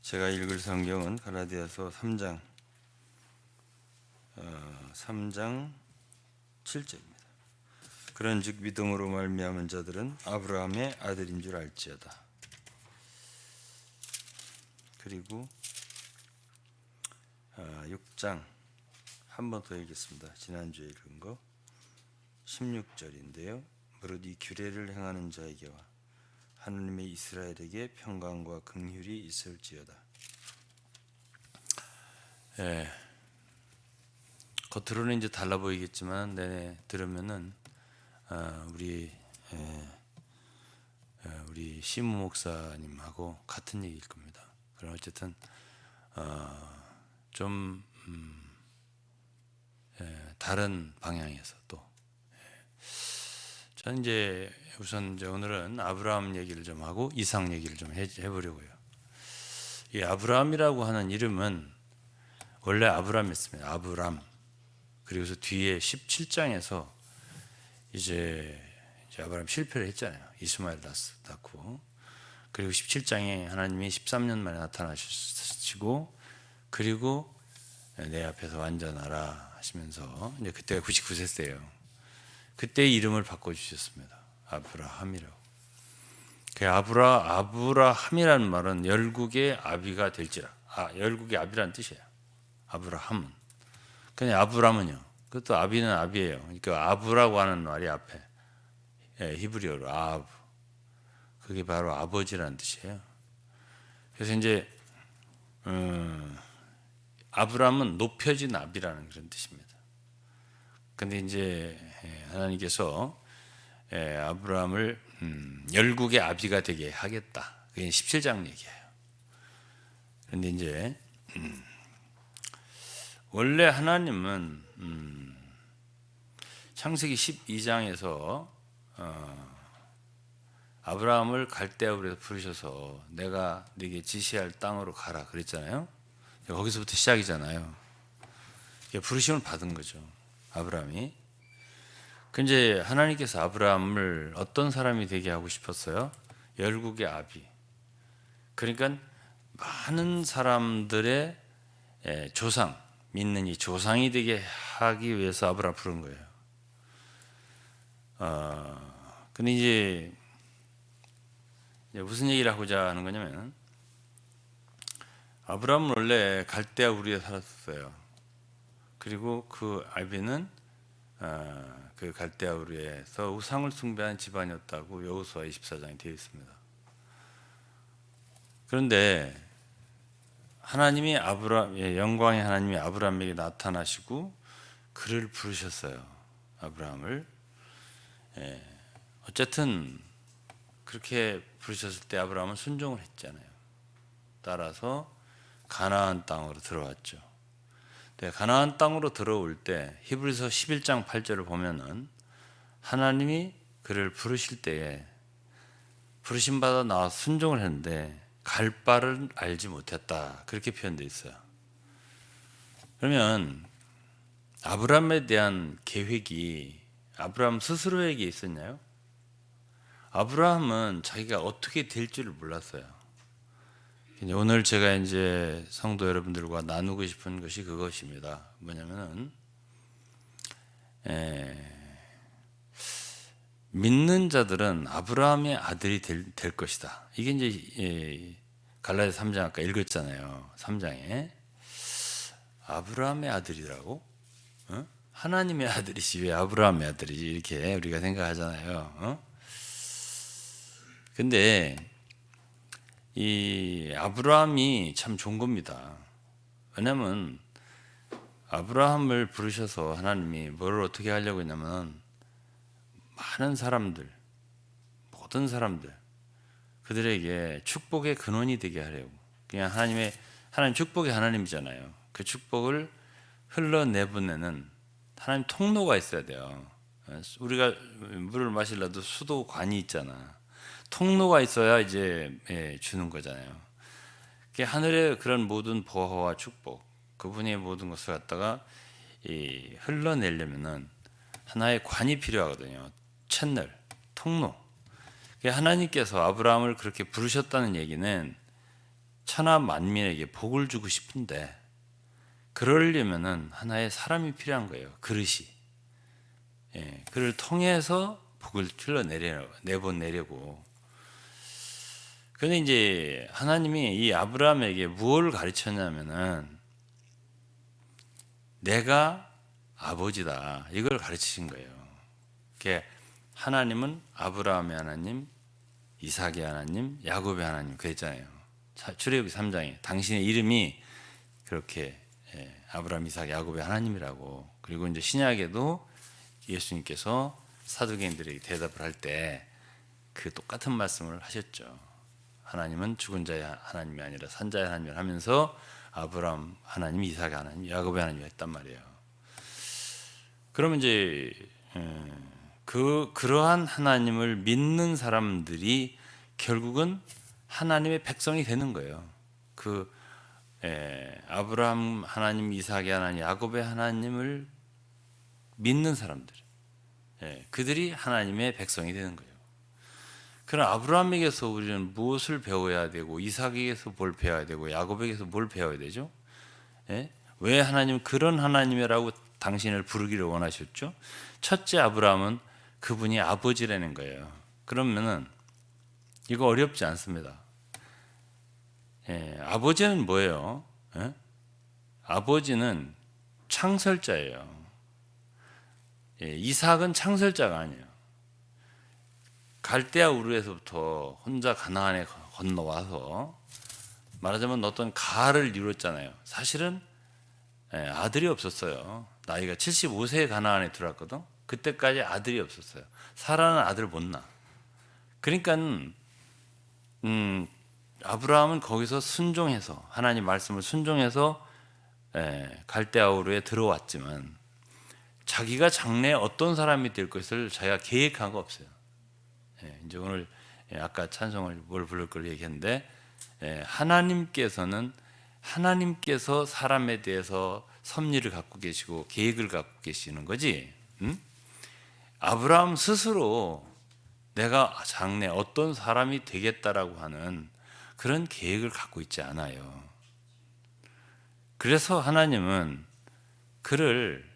제가 읽을 성경은 갈라디아서 3장 7절입니다. 그런즉 믿음으로 말미암은 자들은 아브라함의 아들인 줄 알지어다. 그리고 6장 한 번 더 읽겠습니다. 지난주에 읽은 거 16절인데요. 무릇 이 규례를 행하는 자에게와 하나님의 이스라엘에게 평강과 긍휼이 있을지어다. 겉으로는 이제 달라 보이겠지만 내내 들으면은 우리 시무 목사님하고 같은 얘기일 겁니다. 그럼 어쨌든 좀 다른 방향에서 또 저는 이제 우선 이제 오늘은 아브라함 얘기를 좀 하고 이삭 얘기를 좀 해보려고요. 이 아브라함이라고 하는 이름은 원래 아브람이었습니다. 아브람. 그리고서 뒤에 17장에서 이제 아브라함 실패를 했잖아요. 이스마엘 낳고. 그리고 17장에 하나님이 13년 만에 나타나시고 그리고 내 앞에서 완전하라 하시면서 이제 그때가 99세세예요. 그때 이름을 바꿔 주셨습니다. 아브라함이라고. 그 아브라함이라는 말은 열국의 아비가 될지라. 열국의 아비라는 뜻이에요. 아브라함은. 그냥 아브람은요. 그것도 아비는 아비예요. 그러니까 아브라고 하는 말이 앞에 히브리어로 아브. 그게 바로 아버지라는 뜻이에요. 그래서 이제 아브람은 높여진 아비라는 그런 뜻입니다. 근데 이제 하나님께서 아브람을 열국의 아비가 되게 하겠다. 그게 17장 얘기예요. 그런데 이제 원래 하나님은 창세기 12장에서 아브라함을 갈대아우르에서 부르셔서 내가 네게 지시할 땅으로 가라 그랬잖아요. 거기서부터 시작이잖아요. 부르심을 받은 거죠. 아브라함이. 근데 하나님께서 아브라함을 어떤 사람이 되게 하고 싶었어요? 열국의 아비. 그러니까 많은 사람들의 조상, 믿는 이 조상이 되게 하기 위해서 아브라함을 부른 거예요. 근데 이제 무슨 얘기를 하고자 하는 거냐면 아브라함은 원래 갈대아 우르에 살았어요. 그리고 그 아비는 그 갈대아 우르에서 우상을 숭배한 집안이었다고 여호수아 24장에 되어 있습니다. 그런데 하나님이 영광의 하나님이 아브라함에게 나타나시고 그를 부르셨어요. 아브라함을. 어쨌든 그렇게 부르셨을 때 아브라함은 순종을 했잖아요. 따라서 가나안 땅으로 들어왔죠. 가나안 땅으로 들어올 때 히브리서 11장 8절을 보면은 하나님이 그를 부르실 때에 부르심 받아 나와 순종을 했는데 갈 바를 알지 못했다. 그렇게 표현되어 있어요. 그러면 아브라함에 대한 계획이 아브라함 스스로에게 있었나요? 아브라함은 자기가 어떻게 될 줄을 몰랐어요. 오늘 제가 이제 성도 여러분들과 나누고 싶은 것이 그것입니다. 뭐냐면은 믿는 자들은 아브라함의 아들이 될 것이다. 이게 이제 갈라디아 3장 아까 읽었잖아요. 3장에 아브라함의 아들이라고? 하나님의 아들이지 왜 아브라함의 아들이지 이렇게 우리가 생각하잖아요. 근데 이 아브라함이 참 좋은 겁니다. 왜냐하면 아브라함을 부르셔서 하나님이 뭘 어떻게 하려고 했냐면 많은 사람들, 모든 사람들 그들에게 축복의 근원이 되게 하려고. 그냥 하나님 축복의 하나님이잖아요. 그 축복을 흘러내보내는 하나님 통로가 있어야 돼요. 우리가 물을 마시려도 수도관이 있잖아. 통로가 있어야 이제 주는 거잖아요. 하늘의 그런 모든 보호와 축복, 그분의 모든 것을 갖다가 흘러내려면은 하나의 관이 필요하거든요. 채널, 통로. 하나님께서 아브라함을 그렇게 부르셨다는 얘기는 천하 만민에게 복을 주고 싶은데 그러려면은 하나의 사람이 필요한 거예요. 그릇이. 예, 그를 통해서 복을 내보내려고. 근데 이제 하나님이 이 아브라함에게 무엇을 가르쳤냐면은 내가 아버지다. 이걸 가르치신 거예요. 하나님은 아브라함의 하나님, 이삭의 하나님, 야곱의 하나님 그랬잖아요. 출애굽기 3장에 당신의 이름이 그렇게 아브라함, 이삭, 야곱의 하나님이라고. 그리고 이제 신약에도 예수님께서 사두개인들에게 대답을 할 때 그 똑같은 말씀을 하셨죠. 하나님은 죽은 자의 하나님이 아니라 산 자의 하나님을 하면서 아브라함 하나님, 이삭의 하나님, 야곱의 하나님이 했단 말이에요. 그러면 이제 그러한 하나님을 믿는 사람들이 결국은 하나님의 백성이 되는 거예요. 아브라함 하나님, 이삭의 하나님, 야곱의 하나님을 믿는 사람들, 그들이 하나님의 백성이 되는 거예요. 그럼 아브라함에게서 우리는 무엇을 배워야 되고, 이삭에게서 뭘 배워야 되고, 야곱에게서 뭘 배워야 되죠? 왜 하나님 그런 하나님이라고 당신을 부르기를 원하셨죠? 첫째, 아브라함은 그분이 아버지라는 거예요. 그러면은 이거 어렵지 않습니다. 아버지는 뭐예요? 아버지는 창설자예요. 이삭은 창설자가 아니에요. 갈대아 우르에서부터 혼자 가나안에 건너와서 말하자면 어떤 가를 이뤘잖아요. 사실은 아들이 없었어요. 나이가 75세에 가나안에 들어왔거든. 그때까지 아들이 없었어요. 사라는 아들 못 낳아. 그러니까 아브라함은 거기서 순종해서 하나님 말씀을 순종해서 갈대아 우르에 들어왔지만 자기가 장래에 어떤 사람이 될 것을 자기가 계획한 거 없어요. 이제 오늘 아까 찬송을 뭘 부를 걸 얘기했는데 하나님께서 사람에 대해서 섭리를 갖고 계시고 계획을 갖고 계시는 거지. 아브라함 스스로 내가 장래 어떤 사람이 되겠다라고 하는 그런 계획을 갖고 있지 않아요. 그래서 하나님은 그를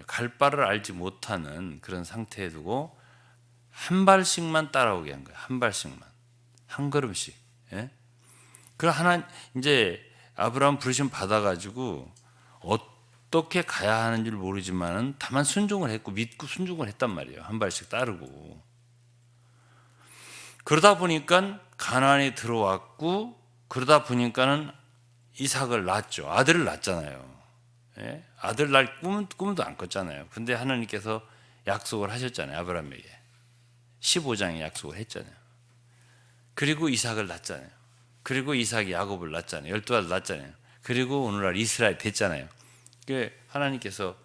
갈 바를 알지 못하는 그런 상태에 두고 한 발씩만 따라오게 한 거예요. 한 발씩만, 한 걸음씩. 그 이제 아브라함 부르심 받아가지고 어떻게 가야 하는 줄 모르지만은 다만 순종을 했고 믿고 순종을 했단 말이에요. 한 발씩 따르고. 그러다 보니까 가나안에 들어왔고, 그러다 보니까는 이삭을 낳았죠. 아들을 낳았잖아요. 아들 낳을 꿈도 안 꿨잖아요. 근데 하나님께서 약속을 하셨잖아요. 아브라함에게 15장에 약속을 했잖아요. 그리고 이삭을 낳았잖아요. 그리고 이삭이 야곱을 낳았잖아요. 12아들 낳았잖아요. 그리고 오늘날 이스라엘 됐잖아요. 하나님께서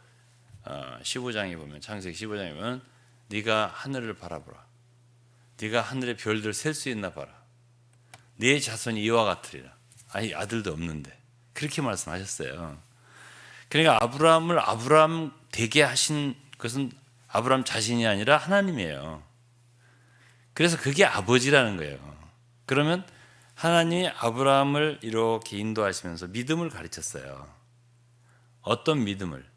15장에 보면, 창세기 15장에 보면 네가 하늘을 바라보라. 네가 하늘의 별들 셀 수 있나 봐라. 네 자손이 이와 같으리라. 아니, 아들도 없는데 그렇게 말씀하셨어요. 그러니까 아브라함을 아브라함 되게 하신 것은 아브라함 자신이 아니라 하나님이에요. 그래서 그게 아버지라는 거예요. 그러면 하나님이 아브라함을 이렇게 인도하시면서 믿음을 가르쳤어요. 어떤 믿음을?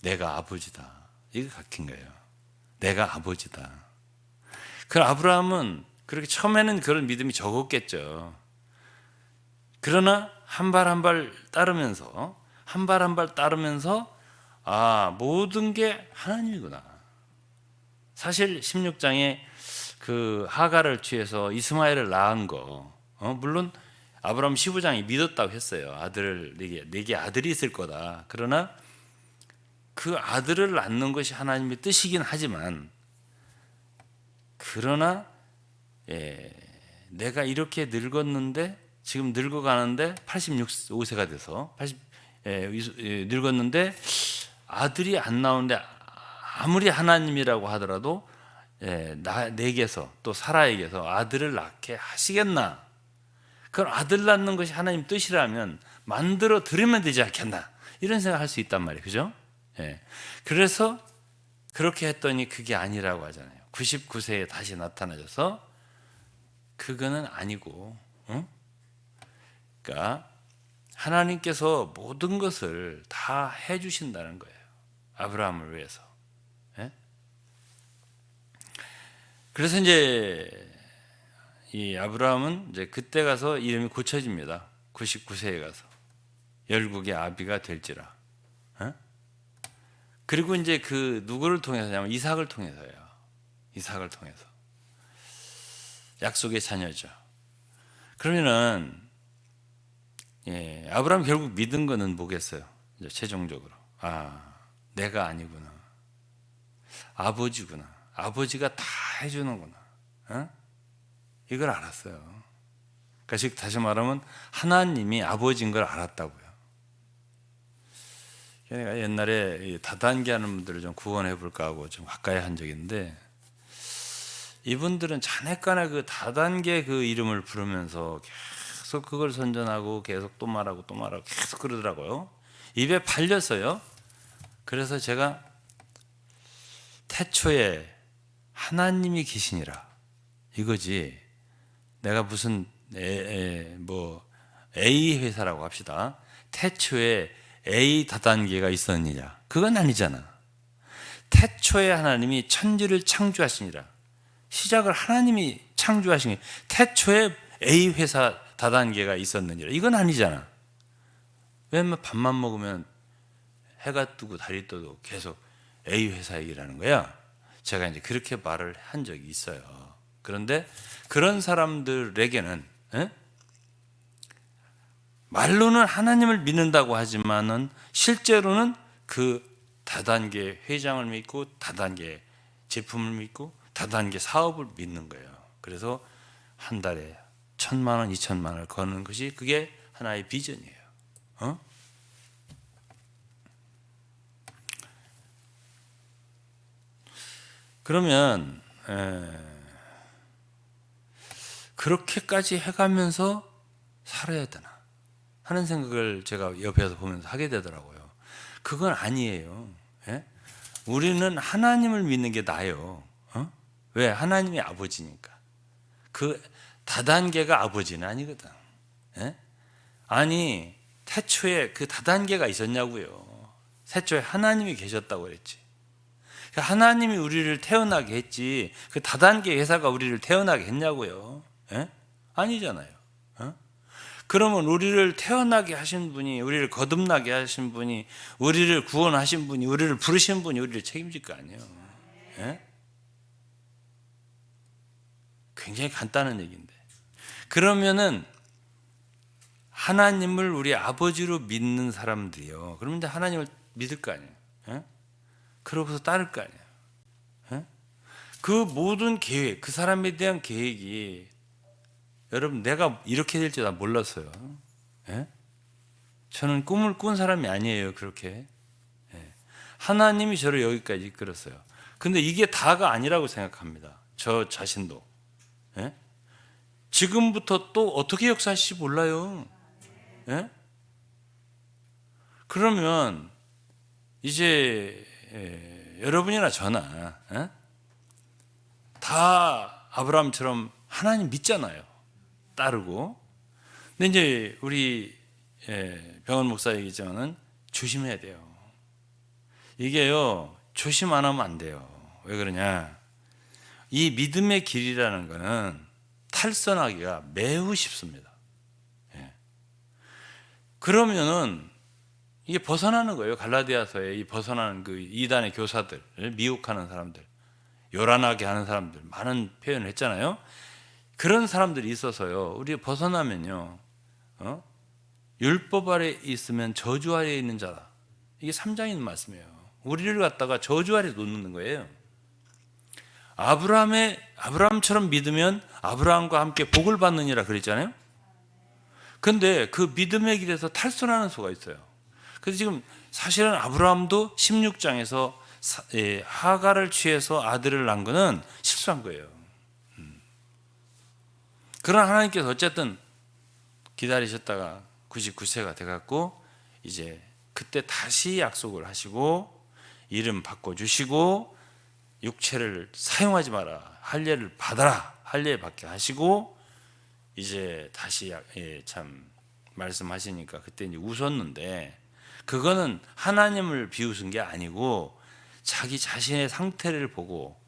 내가 아버지다. 이거 가르친 거예요. 내가 아버지다. 그 아브라함은 그렇게 처음에는 그런 믿음이 적었겠죠. 그러나 한 발 한 발 따르면서 모든 게 하나님이구나. 사실 16장에 그 하갈을 취해서 이스마엘을 낳은 거, 물론 아브라함 15장이 믿었다고 했어요. 네게 아들이 있을 거다. 그러나 그 아들을 낳는 것이 하나님의 뜻이긴 하지만, 그러나 내가 이렇게 늙었는데, 지금 늙어가는데 85세가 돼서 늙었는데 아들이 안 나오는데 아무리 하나님이라고 하더라도 내게서 또 사라에게서 아들을 낳게 하시겠나? 그럼 아들 낳는 것이 하나님 뜻이라면 만들어 드리면 되지 않겠나? 이런 생각할 수 있단 말이에요. 그죠? 그래서 그렇게 했더니 그게 아니라고 하잖아요. 99세에 다시 나타나셔서 그거는 아니고, 그러니까 하나님께서 모든 것을 다 해주신다는 거예요. 아브라함을 위해서. 예? 그래서 이제 이 아브라함은 이제 그때 가서 이름이 고쳐집니다. 99세에 가서 열국의 아비가 될지라. 예? 그리고 이제 그 누구를 통해서냐면 이삭을 통해서예요. 이삭을 통해서 약속의 자녀죠. 그러면은 아브라함 결국 믿은 거는 뭐겠어요? 이제 최종적으로 내가 아니구나, 아버지구나, 아버지가 다 해주는구나. 이걸 알았어요. 그러니까 즉 다시 말하면 하나님이 아버지인 걸 알았다고요. 내가 옛날에 다단계 하는 분들을 좀 구원해 볼까 하고 좀 가까이 한 적이 있는데, 이분들은 자네간에 그 다단계 그 이름을 부르면서 계속 그걸 선전하고 계속 또 말하고 또 말하고 계속 그러더라고요. 입에 발렸어요. 그래서 제가 태초에 하나님이 계시니라 이거지, 내가 무슨 A 회사라고 합시다. 태초에 A 다단계가 있었느냐, 그건 아니잖아. 태초에 하나님이 천지를 창조하시니라. 시작을 하나님이 창조하신 게 태초에 A 회사 다단계가 있었느니라, 이건 아니잖아. 왜냐면 밥만 먹으면 해가 뜨고 달이 떠도 계속 A 회사 얘기라는 거야. 제가 이제 그렇게 말을 한 적이 있어요. 그런데 그런 사람들에게는 말로는 하나님을 믿는다고 하지만은 실제로는 그 다단계 회장을 믿고 다단계 제품을 믿고 다단계 사업을 믿는 거예요. 그래서 한 달에 1,000만 원, 2,000만 원을 거는 것이 그게 하나의 비전이에요. 그러면 그렇게까지 해가면서 살아야 되나 하는 생각을 제가 옆에서 보면서 하게 되더라고요. 그건 아니에요. 우리는 하나님을 믿는 게 나아요. 왜? 하나님이 아버지니까. 그 다단계가 아버지는 아니거든. 아니, 태초에 그 다단계가 있었냐고요. 태초에 하나님이 계셨다고 그랬지. 하나님이 우리를 태어나게 했지 그 다단계 회사가 우리를 태어나게 했냐고요. 아니잖아요. 그러면 우리를 태어나게 하신 분이, 우리를 거듭나게 하신 분이, 우리를 구원하신 분이, 우리를 부르신 분이 우리를 책임질 거 아니에요. 굉장히 간단한 얘기인데, 그러면은 하나님을 우리 아버지로 믿는 사람들이요, 그러면 이제 하나님을 믿을 거 아니에요. 그러고서 따를 거 아니에요. 그 모든 계획, 그 사람에 대한 계획이, 여러분 내가 이렇게 될 줄 난 몰랐어요. 저는 꿈을 꾼 사람이 아니에요. 그렇게 하나님이 저를 여기까지 이끌었어요. 근데 이게 다가 아니라고 생각합니다. 저 자신도. 지금부터 또 어떻게 역사하실지 몰라요. 그러면 이제 여러분이나 저나 다 아브라함처럼 하나님 믿잖아요. 따르고. 근데 이제 우리 병원 목사 얘기지만은 조심해야 돼요. 이게요, 조심 안 하면 안 돼요. 왜 그러냐? 이 믿음의 길이라는 거는 탈선하기가 매우 쉽습니다. 그러면은 이게 벗어나는 거예요. 갈라디아서에 이 벗어나는 그 이단의 교사들을 미혹하는 사람들, 요란하게 하는 사람들, 많은 표현을 했잖아요. 그런 사람들이 있어서요, 우리 벗어나면요, 율법 아래 있으면 저주 아래 있는 자다. 이게 3장에 있는 말씀이에요. 우리를 갖다가 저주 아래 놓는 거예요. 아브라함처럼 믿으면 아브라함과 함께 복을 받느니라 그랬잖아요. 근데 그 믿음의 길에서 탈선하는 수가 있어요. 그래서 지금 사실은 아브라함도 16장에서 하가를 취해서 아들을 낳은 거는 실수한 거예요. 그러나 하나님께서 어쨌든 기다리셨다가 99세가 돼갖고 이제 그때 다시 약속을 하시고 이름 바꿔주시고 육체를 사용하지 마라, 할례를 받아라, 할례 받게 하시고 이제 다시 참 말씀하시니까 그때 이제 웃었는데, 그거는 하나님을 비웃은 게 아니고 자기 자신의 상태를 보고,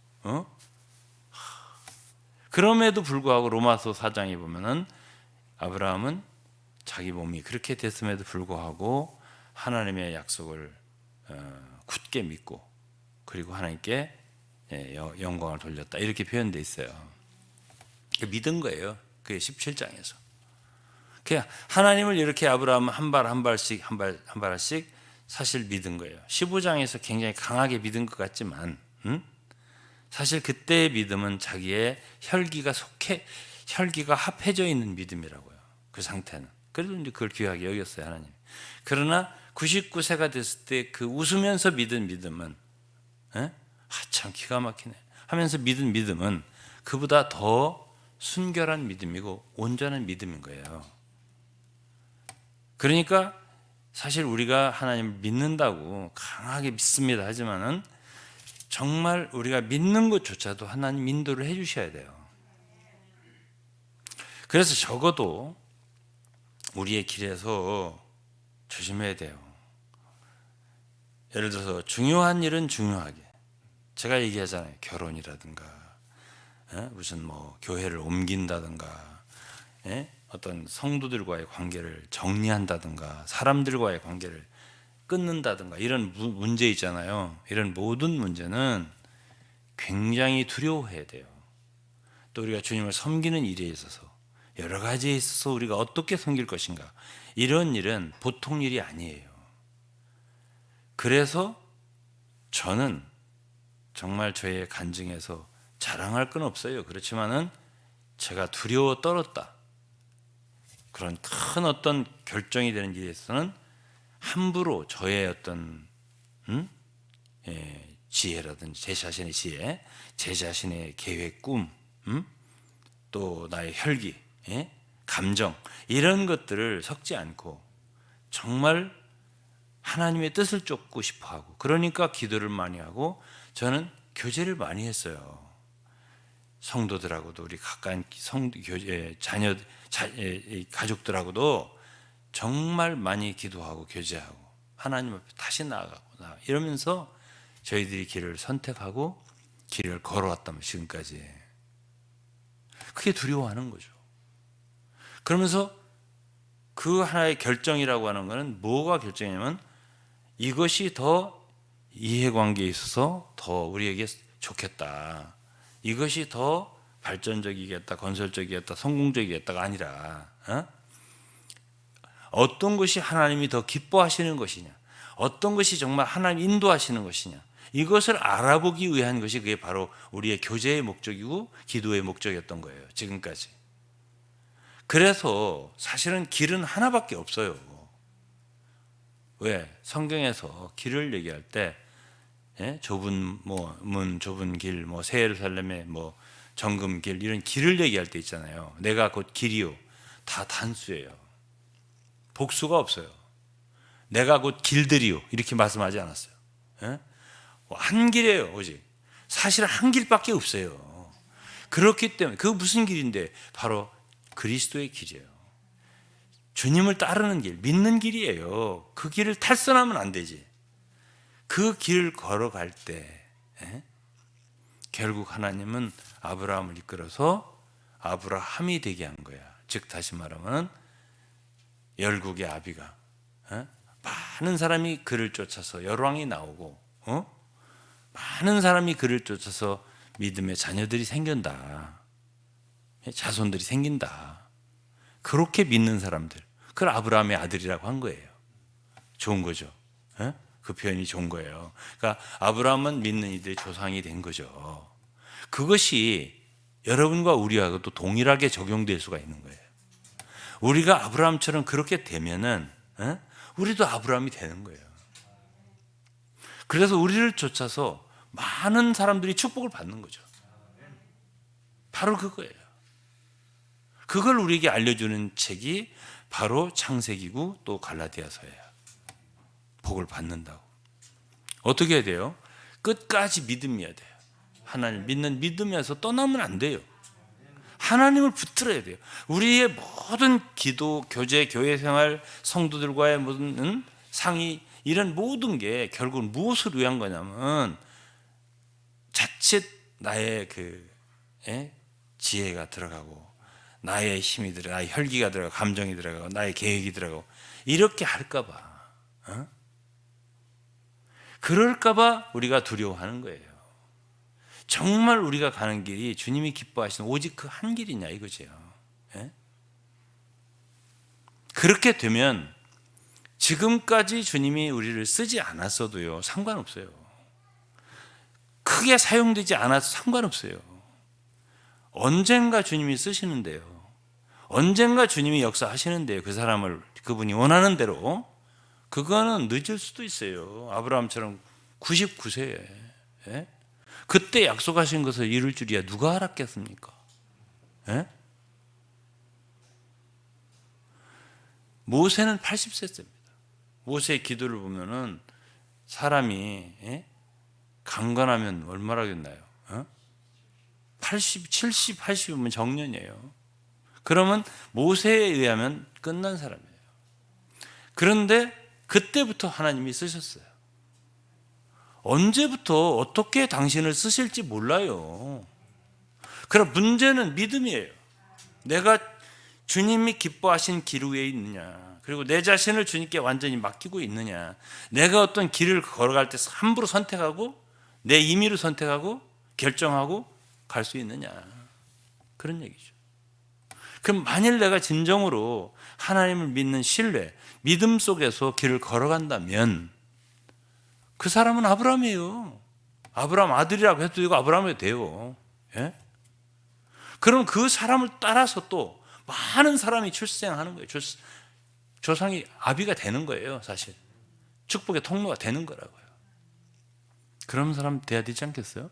그럼에도 불구하고 로마서 4장에 보면은 아브라함은 자기 몸이 그렇게 됐음에도 불구하고 하나님의 약속을 굳게 믿고, 그리고 하나님께 영광을 돌렸다, 이렇게 표현되어 있어요. 믿은 거예요. 그게 17장에서. 그냥 하나님을 이렇게 아브라함은 한 발 한 발씩 사실 믿은 거예요. 15장에서 굉장히 강하게 믿은 것 같지만, 사실 그때의 믿음은 자기의 혈기가 합해져 있는 믿음이라고요. 그 상태는. 그래도 이제 그걸 귀하게 여겼어요, 하나님. 그러나 99세가 됐을 때 그 웃으면서 믿은 믿음은, 참 기가 막히네 하면서 믿은 믿음은 그보다 더 순결한 믿음이고 온전한 믿음인 거예요. 그러니까 사실 우리가 하나님을 믿는다고 강하게 믿습니다 하지만은 정말 우리가 믿는 것조차도 하나님 인도를 해 주셔야 돼요. 그래서 적어도 우리의 길에서 조심해야 돼요. 예를 들어서 중요한 일은 중요하게, 제가 얘기하잖아요. 결혼이라든가 무슨 뭐 교회를 옮긴다든가, 어떤 성도들과의 관계를 정리한다든가, 사람들과의 관계를 끊는다든가, 이런 문제 있잖아요. 이런 모든 문제는 굉장히 두려워해야 돼요. 또 우리가 주님을 섬기는 일에 있어서, 여러 가지에 있어서 우리가 어떻게 섬길 것인가, 이런 일은 보통 일이 아니에요. 그래서 저는 정말 저의 간증에서 자랑할 건 없어요. 그렇지만은 제가 두려워 떨었다, 그런 큰 어떤 결정이 되는 일에 있어서는 함부로 저의 어떤 지혜라든지, 제 자신의 지혜, 제 자신의 계획, 꿈, 또 나의 혈기, 감정, 이런 것들을 섞지 않고 정말 하나님의 뜻을 쫓고 싶어하고, 그러니까 기도를 많이 하고, 저는 교제를 많이 했어요. 성도들하고도, 우리 가까운 자녀, 가족들하고도 정말 많이 기도하고 교제하고 하나님 앞에 다시 나아가고 이러면서 저희들이 길을 선택하고 길을 걸어왔다면 지금까지. 그게 두려워하는 거죠. 그러면서 그 하나의 결정이라고 하는 것은 뭐가 결정이냐면, 이것이 더 이해관계에 있어서 더 우리에게 좋겠다, 이것이 더 발전적이겠다, 건설적이겠다, 성공적이겠다가 아니라, 어떤 것이 하나님이 더 기뻐하시는 것이냐, 어떤 것이 정말 하나님 인도하시는 것이냐, 이것을 알아보기 위한 것이, 그게 바로 우리의 교제의 목적이고 기도의 목적이었던 거예요, 지금까지. 그래서 사실은 길은 하나밖에 없어요. 왜? 성경에서 길을 얘기할 때 좁은 문, 좁은 길, 새 예루살렘의 정금 길, 이런 길을 얘기할 때 있잖아요. 내가 곧 길이요. 다 단수예요. 복수가 없어요. 내가 곧 길들이요, 이렇게 말씀하지 않았어요. 한 길이에요, 오직. 사실 한 길밖에 없어요. 그렇기 때문에 그 무슨 길인데, 바로 그리스도의 길이에요. 주님을 따르는 길, 믿는 길이에요. 그 길을 탈선하면 안 되지. 그 길을 걸어갈 때 결국 하나님은 아브라함을 이끌어서 아브라함이 되게 한 거야. 즉 다시 말하면 열국의 아비가, 많은 사람이 그를 쫓아서 열왕이 나오고, 많은 사람이 그를 쫓아서 믿음의 자녀들이 생긴다, 자손들이 생긴다, 그렇게 믿는 사람들, 그걸 아브라함의 아들이라고 한 거예요. 좋은 거죠. 그 표현이 좋은 거예요. 그러니까 아브라함은 믿는 이들의 조상이 된 거죠. 그것이 여러분과 우리하고도 동일하게 적용될 수가 있는 거예요. 우리가 아브라함처럼 그렇게 되면은 우리도 아브라함이 되는 거예요. 그래서 우리를 쫓아서 많은 사람들이 축복을 받는 거죠. 바로 그거예요. 그걸 우리에게 알려주는 책이 바로 창세기고 또 갈라디아서예요. 복을 받는다고. 어떻게 해야 돼요? 끝까지 믿음이어야 돼요. 하나님 믿는 믿음에서 떠나면 안 돼요. 하나님을 붙들어야 돼요. 우리의 모든 기도, 교제, 교회 생활, 성도들과의 모든 상의, 이런 모든 게 결국은 무엇을 위한 거냐면 자칫 나의 지혜가 들어가고 나의 힘이 들어가고 나의 혈기가 들어가고 감정이 들어가고 나의 계획이 들어가고 이렇게 할까 봐, 그럴까 봐 우리가 두려워하는 거예요. 정말 우리가 가는 길이 주님이 기뻐하시는 오직 그 한 길이냐 이거죠. 그렇게 되면 지금까지 주님이 우리를 쓰지 않았어도요 상관없어요. 크게 사용되지 않아도 상관없어요. 언젠가 주님이 쓰시는데요, 언젠가 주님이 역사하시는데요, 그 사람을 그분이 원하는 대로, 그거는 늦을 수도 있어요. 아브라함처럼 99세에 그때 약속하신 것을 이룰 줄이야 누가 알았겠습니까? 모세는 80세입니다. 모세의 기도를 보면은 사람이 강건하면 얼마나 겠나요? 80, 70, 80이면 정년이에요. 그러면 모세에 의하면 끝난 사람이에요. 그런데 그때부터 하나님이 쓰셨어요. 언제부터 어떻게 당신을 쓰실지 몰라요. 그럼 문제는 믿음이에요. 내가 주님이 기뻐하신 길 위에 있느냐, 그리고 내 자신을 주님께 완전히 맡기고 있느냐, 내가 어떤 길을 걸어갈 때 함부로 선택하고 내 임의로 선택하고 결정하고 갈 수 있느냐, 그런 얘기죠. 그럼 만일 내가 진정으로 하나님을 믿는 신뢰, 믿음 속에서 길을 걸어간다면 그 사람은 아브라함이에요. 아브라함 아들이라고 해도 되고 아브라함이 돼요. 그럼 그 사람을 따라서 또 많은 사람이 출생하는 거예요. 조상이 아비가 되는 거예요. 사실 축복의 통로가 되는 거라고요. 그런 사람 돼야 되지 않겠어요?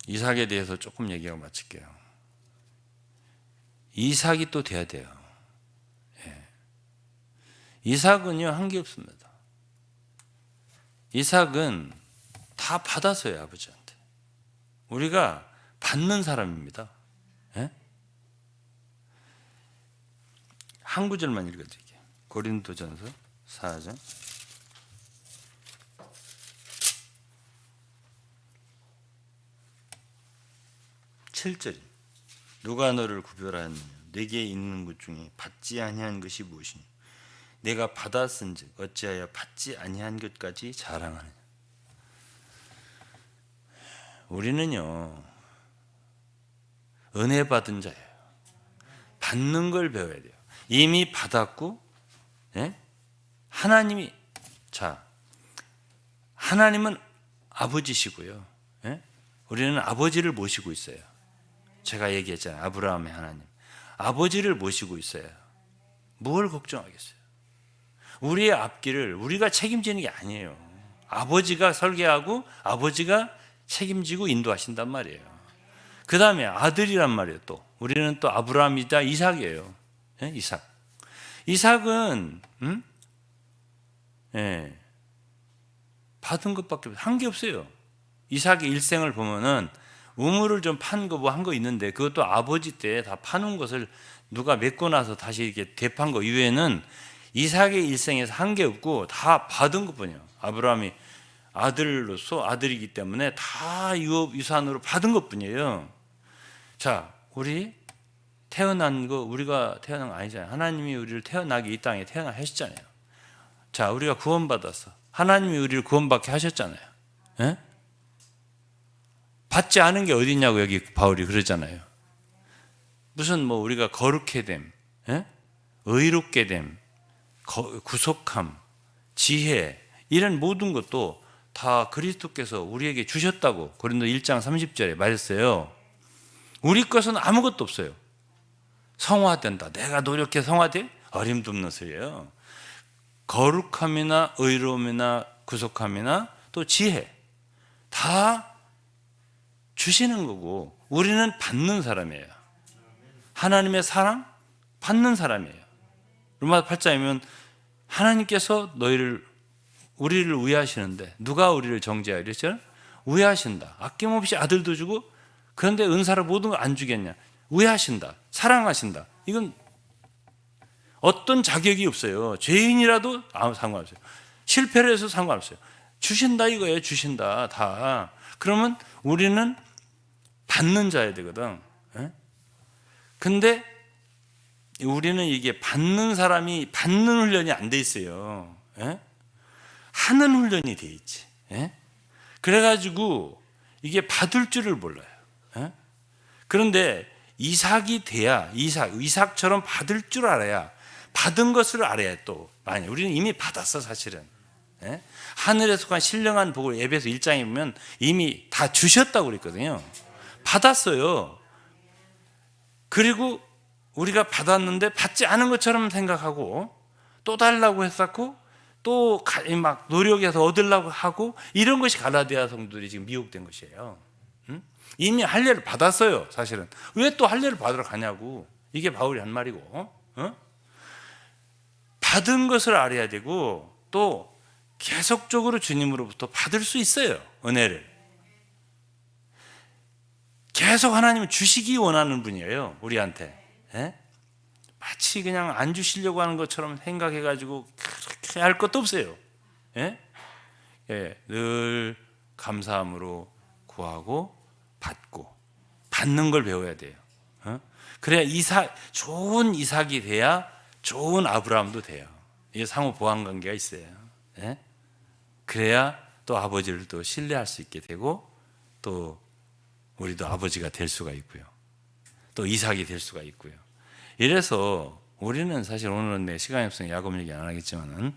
이삭에 대해서 조금 얘기하고 마칠게요. 이삭이 또 돼야 돼요. 이삭은요 한 게 없습니다. 이삭은 다 받았어요, 아버지한테. 우리가 받는 사람입니다. 한 구절만 읽어드릴게요. 고린도전서 4장 7절. 누가 너를 구별하느냐? 내게 있는 것 중에 받지 아니한 것이 무엇이냐? 내가 받았은즉 어찌하여 받지 아니한 것까지 자랑하느냐? 우리는요 은혜 받은 자예요. 받는 걸 배워야 돼요. 이미 받았고, 하나님이, 하나님은 아버지시고요, 우리는 아버지를 모시고 있어요. 제가 얘기했잖아요. 아브라함의 하나님, 아버지를 모시고 있어요. 뭘 걱정하겠어요? 우리의 앞길을 우리가 책임지는 게 아니에요. 아버지가 설계하고 아버지가 책임지고 인도하신단 말이에요. 그 다음에 아들이란 말이에요. 또 우리는 또 아브라함이다 이삭이에요. 이삭은 받은 것밖에 한 게 없어요. 이삭의 일생을 보면은 우물을 좀 판 거 뭐 한 거 있는데 그것도 아버지 때 다 파놓은 것을 누가 메고 나서 다시 이렇게 되판 거 이외에는 이삭의 일생에서 한 게 없고 다 받은 것뿐이에요. 아브라함이 아들로서 아들이기 때문에 다 유산으로 받은 것뿐이에요. 자, 우리 태어난 거 우리가 태어난 거 아니잖아요. 하나님이 우리를 태어나게 이 땅에 태어나게 하셨잖아요. 자, 우리가 구원받았어. 하나님이 우리를 구원받게 하셨잖아요. 받지 않은 게 어디 있냐고 여기 바울이 그러잖아요. 무슨 뭐 우리가 거룩해 됨, 의롭게 됨, 구속함, 지혜, 이런 모든 것도 다 그리스도께서 우리에게 주셨다고 고린도 1장 30절에 말했어요. 우리 것은 아무것도 없어요. 성화된다. 내가 노력해 성화돼? 어림도 없는 소리예요. 거룩함이나 의로움이나 구속함이나 또 지혜 다 주시는 거고 우리는 받는 사람이에요. 하나님의 사랑 받는 사람이에요. 로마서 8장이면 하나님께서 너희를 우리를 위하시는데 누가 우리를 정죄하여 이랬죠? 위하신다. 아낌없이 아들도 주고 그런데 은사를 모든 걸 안 주겠냐? 위하신다. 사랑하신다. 이건 어떤 자격이 없어요. 죄인이라도 아무 상관없어요. 실패를 해서 상관없어요. 주신다 이거예요. 주신다 다. 그러면 우리는 받는 자야 되거든. 근데 우리는 이게 받는 사람이 받는 훈련이 안 돼 있어요. 하는 훈련이 돼 있지. 그래가지고 이게 받을 줄을 몰라요. 그런데 이삭이 돼야 이삭처럼 받을 줄 알아야 받은 것을 알아야 또 많이 우리는 이미 받았어 사실은. 하늘에 속한 신령한 복을 에베소 1장에 보면 이미 다 주셨다고 그랬거든요. 받았어요. 그리고 우리가 받았는데 받지 않은 것처럼 생각하고 또 달라고 했었고 또 막 노력해서 얻으려고 하고 이런 것이 갈라디아 성도들이 지금 미혹된 것이에요. 이미 할례를 받았어요 사실은. 왜 또 할례를 받으러 가냐고. 이게 바울이 한 말이고. 받은 것을 알아야 되고 또 계속적으로 주님으로부터 받을 수 있어요. 은혜를 계속 하나님은 주시기 원하는 분이에요 우리한테. 마치 그냥 안 주시려고 하는 것처럼 생각해가지고 그렇게 할 것도 없어요. 늘 감사함으로 구하고 받고 받는 걸 배워야 돼요. 그래야 좋은 이삭이 돼야 좋은 아브라함도 돼요. 이게 상호 보완 관계가 있어요. 그래야 또 아버지를 또 신뢰할 수 있게 되고 또 우리도 아버지가 될 수가 있고요. 또 이삭이 될 수가 있고요. 이래서 우리는 사실 오늘은 내 시간이 없으니 야곱 얘기 안 하겠지만은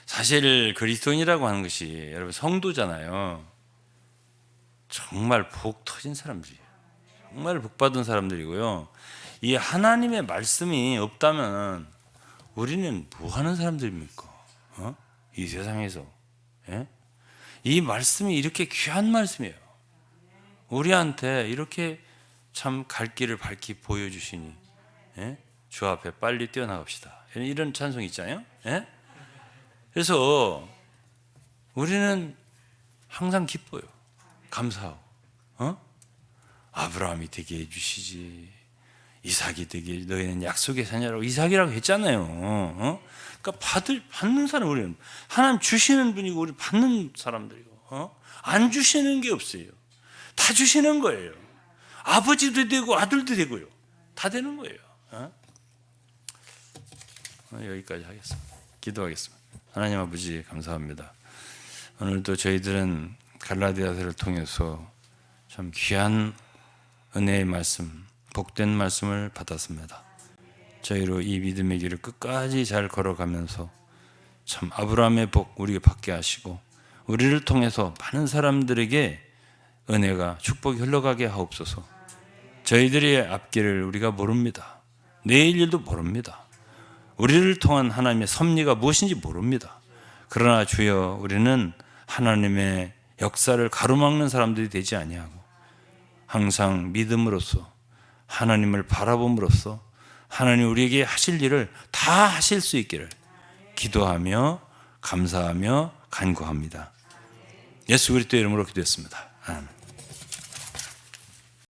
사실 그리스도인이라고 하는 것이 여러분 성도잖아요. 정말 복 터진 사람들이에요. 정말 복 받은 사람들이고요. 이 하나님의 말씀이 없다면 우리는 뭐 하는 사람들입니까? 이 세상에서. 이 말씀이 이렇게 귀한 말씀이에요. 우리한테 이렇게 참 갈 길을 밝히 보여주시니 주 앞에 빨리 뛰어나갑시다. 이런 찬송이 있잖아요. 그래서 우리는 항상 기뻐요. 감사하고 아브라함이 되게 해주시지 이삭이 되게 너희는 약속의 자녀라고 이삭이라고 했잖아요. 그러니까 받는 사람 우리는 하나님 주시는 분이고 우리 받는 사람들이고 안 주시는 게 없어요. 다 주시는 거예요. 아버지도 되고 아들도 되고요. 다 되는 거예요. 여기까지 하겠습니다. 기도하겠습니다. 하나님 아버지 감사합니다. 오늘도 저희들은 갈라디아서를 통해서 참 귀한 은혜의 말씀, 복된 말씀을 받았습니다. 저희로 이 믿음의 길을 끝까지 잘 걸어가면서 참 아브라함의 복 우리에게 받게 하시고 우리를 통해서 많은 사람들에게 은혜가 축복이 흘러가게 하옵소서. 저희들의 앞길을 우리가 모릅니다. 내일 일도 모릅니다. 우리를 통한 하나님의 섭리가 무엇인지 모릅니다. 그러나 주여 우리는 하나님의 역사를 가로막는 사람들이 되지 아니하고 항상 믿음으로써 하나님을 바라봄으로써 하나님 우리에게 하실 일을 다 하실 수 있기를 기도하며 감사하며 간구합니다. 예수 그리스도의 이름으로 기도했습니다. 아멘.